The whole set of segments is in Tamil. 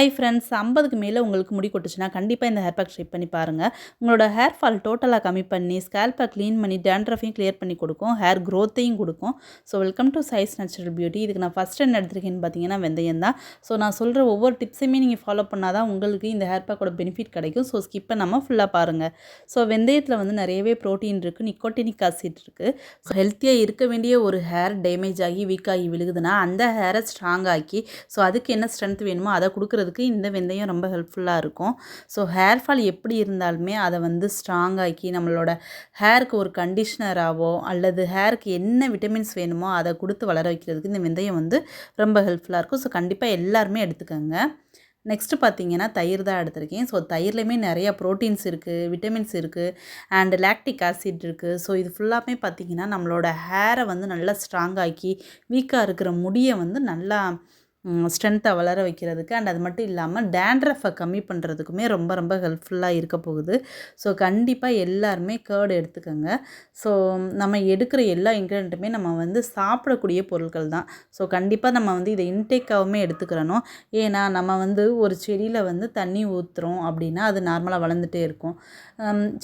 ஹை ஃப்ரெண்ட்ஸ், 50க்கு மேலே உங்களுக்கு முடி கொட்டுச்சுன்னா கண்டிப்பாக இந்த ஹேர் பேக் ட்ரை பண்ணி பாருங்கள். உங்களோட ஹேர் ஃபால் டோட்டலாக கம்மி பண்ணி ஸ்கேல்பை க்ளீன் பண்ணி டேண்ட்ரஃபையும் கிளியர் பண்ணி கொடுக்கும், ஹேர் க்ரோத்தையும் கொடுக்கும். So welcome to size natural beauty. இதுக்கு நான் ஃபஸ்ட் என்ன எடுத்துருக்கேன்னு பார்த்தீங்கன்னா வெந்தயம் தான். ஸோ நான் சொல்கிற ஒவ்வொரு டிப்ஸையுமே நீங்கள் ஃபாலோ பண்ணால் தான் உங்களுக்கு இந்த ஹேர் பேக்கோட பெனிஃபிட் கிடைக்கும். ஸோ ஸ்கிப் பண்ணாமல் ஃபுல்லாக பாருங்கள். ஸோ வெந்தயத்தில் வந்து நிறையவே ப்ரோட்டீன் இருக்குது, நிக்கோட்டினிக் ஆசிட் இருக்குது. ஸோ ஹெல்த்தியாக இருக்க வேண்டிய ஒரு ஹேர் டேமேஜ் ஆகி வீக் ஆகி விழுகுதுன்னா அந்த ஹேரை ஸ்ட்ராங் ஆக்கி ஸோ அதுக்கு என்ன ஸ்ட்ரென்த் வேணுமோ அதை கொடுக்குறதுக்கு இந்த வெந்தயம் ரொம்ப ஹெல்ப்ஃபுல்லாக இருக்கும். ஸோ ஹேர் ஃபால் எப்படி இருந்தாலுமே அதை வந்து ஸ்ட்ராங் ஆக்கி நம்மளோட ஹேருக்கு ஒரு கண்டிஷ்னராகவோ அல்லது ஹேருக்கு என்ன விட்டமின்ஸ் வேணுமோ அதை கொடுத்து வளர வைக்கிறதுக்கு இந்த வெந்தயம் வந்து ரொம்ப ஹெல்ப்ஃபுல்லாக இருக்கும். ஸோ கண்டிப்பாக எல்லாருமே எடுத்துக்கோங்க. நெக்ஸ்ட்டு பார்த்தீங்கன்னா தயிர் தான் எடுத்திருக்கேன். ஸோ தயிர்லையுமே நிறையா ப்ரோட்டீன்ஸ் இருக்குது, விட்டமின்ஸ் இருக்குது அண்ட் லாக்டிக் ஆசிட் இருக்குது. ஸோ இது ஃபுல்லாமே பார்த்திங்கன்னா நம்மளோட ஹேரை வந்து நல்லா ஸ்ட்ராங் ஆக்கி வீக்காக இருக்கிற முடியை வந்து நல்லா ஸ்ட்ரென்த்தை வளர வைக்கிறதுக்கு அண்ட் அது மட்டும் இல்லாமல் டேண்ட்ரஃபை கம்மி பண்ணுறதுக்குமே ரொம்ப ரொம்ப ஹெல்ப்ஃபுல்லாக இருக்க போகுது. ஸோ கண்டிப்பாக எல்லாருமே கேர்டு எடுத்துக்கோங்க. ஸோ நம்ம எடுக்கிற எல்லா இன்க்ரீடியண்ட்டுமே நம்ம வந்து சாப்பிடக்கூடிய பொருட்கள் தான். ஸோ கண்டிப்பாக நம்ம வந்து இதை இன்டேக்காகவுமே எடுத்துக்கிறணும். ஏன்னா நம்ம வந்து ஒரு செடியில் வந்து தண்ணி ஊற்றுறோம் அப்படின்னா அது நார்மலாக வளர்ந்துட்டே இருக்கும்.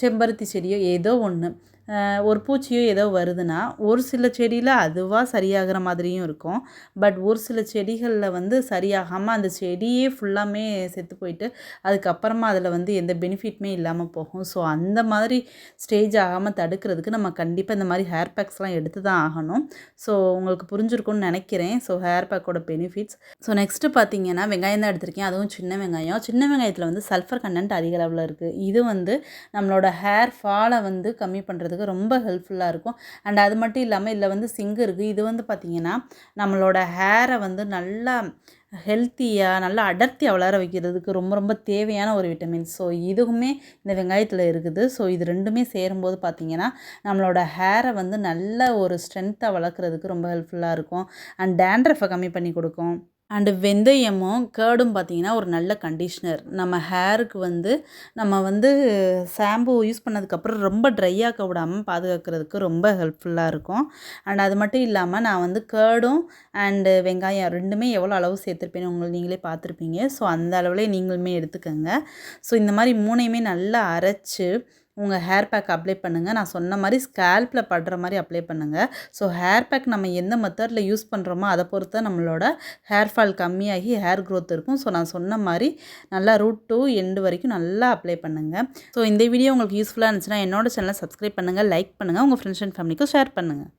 செம்பருத்தி செடியோ ஏதோ ஒன்று, ஒரு பூச்சியோ ஏதோ வருதுன்னா ஒரு சில செடியில் அதுவாக சரியாகிற மாதிரியும் இருக்கும். பட் ஒரு சில செடிகளில் வந்து சரியாகாமல் அந்த செடியே ஃபுல்லாமே செத்து போயிட்டு அதுக்கப்புறமா அதில் வந்து எந்த பெனிஃபிட்டுமே இல்லாமல் போகும். ஸோ அந்த மாதிரி ஸ்டேஜ் ஆகாமல் தடுக்கிறதுக்கு நம்ம கண்டிப்பாக இந்த மாதிரி ஹேர் பேக்ஸ்லாம் எடுத்து தான் ஆகணும். ஸோ உங்களுக்கு புரிஞ்சிருக்கும்னு நினைக்கிறேன். ஸோ ஹேர் பேக்கோட பெனிஃபிட்ஸ். ஸோ நெக்ஸ்ட்டு பார்த்தீங்கன்னா வெங்காயம் தான் எடுத்திருக்கேன். அதுவும் சின்ன வெங்காயம். சின்ன வெங்காயத்தில் வந்து சல்ஃபர் கண்டென்ட் அதிக அளவில் இருக்குது. இது வந்து நம்மளோட ஹேர் ஃபாலை வந்து கம்மி பண்ணுறதுக்கு ரொம்ப ஹெல்ப்ஃபுல்லாக இருக்கும். அண்ட் அது மட்டும் இல்லாமல் இதில் வந்து சிங்கு இருக்குது. இது வந்து பார்த்திங்கன்னா நம்மளோட ஹேரை வந்து நல்லா ஹெல்த்தியாக நல்லா அடர்த்தியாக வளர வைக்கிறதுக்கு ரொம்ப ரொம்ப தேவையான ஒரு விட்டமின். ஸோ இதுவுமே இந்த வெங்காயத்தில் இருக்குது. ஸோ இது ரெண்டுமே சேரும்போது பார்த்திங்கன்னா நம்மளோட ஹேரை வந்து நல்ல ஒரு ஸ்ட்ரென்த்தாக வளர்க்குறதுக்கு ரொம்ப ஹெல்ப்ஃபுல்லாக இருக்கும் அண்ட் டேண்ட்ரஃபை கம்மி பண்ணி கொடுக்கும். அண்டு வெந்தயமும் கேர்டும் பார்த்திங்கன்னா ஒரு நல்ல கண்டிஷ்னர். நம்ம ஹேருக்கு வந்து நம்ம வந்து ஷாம்பு யூஸ் பண்ணதுக்கப்புறம் ரொம்ப ட்ரை ஆக்க விடாமல் பாதுகாக்கிறதுக்கு ரொம்ப ஹெல்ப்ஃபுல்லாக இருக்கும். அண்ட் அது மட்டும் இல்லாமல் நான் வந்து கேர்டும் அண்டு வெங்காயம் ரெண்டுமே எவ்வளோ அளவு சேர்த்துருப்பேன்னு நீங்களே பார்த்துருப்பீங்க. ஸோ அந்த அளவுலேயே நீங்களுமே எடுத்துக்கோங்க. ஸோ இந்த மாதிரி மூணையுமே நல்லா அரைச்சி உங்கள் ஹேர் பேக் அப்ளை பண்ணுங்கள். நான் சொன்ன மாதிரி ஸ்கேல்பில் படுற மாதிரி அப்ளை பண்ணுங்கள். ஸோ ஹேர் பேக் நம்ம எந்த மெத்தடில் யூஸ் பண்ணுறோமோ அதை பொறுத்து நம்மளோட ஹேர் ஃபால் கம்மியாகி ஹேர் க்ரோத் இருக்கும். ஸோ நான் சொன்ன மாதிரி நல்லா ரூட் டு எண்டு வரைக்கும் நல்லா அப்ளை பண்ணுங்கள். ஸோ இந்த வீடியோ உங்களுக்கு யூஸ்ஃபுல்லாக இருந்துச்சுன்னா என்னோட சேனலை சப்ஸ்கிரைப் பண்ணுங்கள், லைக் பண்ணுங்கள், உங்கள் ஃப்ரெண்ட்ஸ் அண்ட் ஃபேமிலிக்கும் ஷேர் பண்ணுங்கள்.